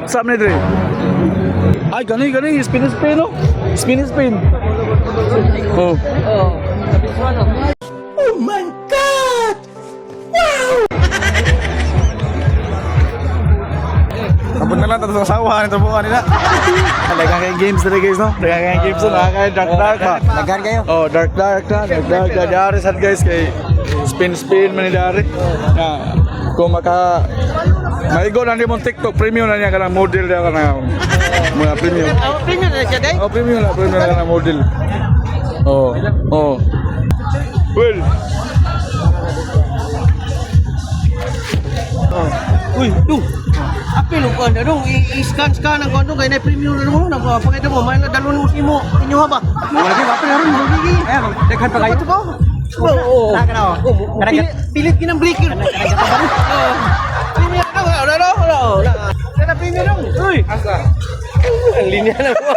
Sa amin dre. Ay, gani, spin, no? Spin. Oh. Oh my God! Tapos na lang, tatang asawa, ito bukan nila. Dagang kayong games na guys, no? Dagang kayong games na, kaya dark ba? Lagan kayo. Oh, dark na, dari sad guys, kay spin man ni dari. Na, kung maigo na niyo mong TikTok, premium na niya ka ng model na ka na, mga premium. Premium na siya, day? Oh, premium na ka ng model. Oh. Well. Uy, du. Apil ko ano dong, i-scan ang konto kay na premium na mo, napakita mo, may dalon mo simo, inyo ba? Lagi ba pero ron lagi. Ayan, daghan pa kayo. Oo. Pilit kinang breaker. Premium na. Premium dong. Uy, asa? Ang linya na mo.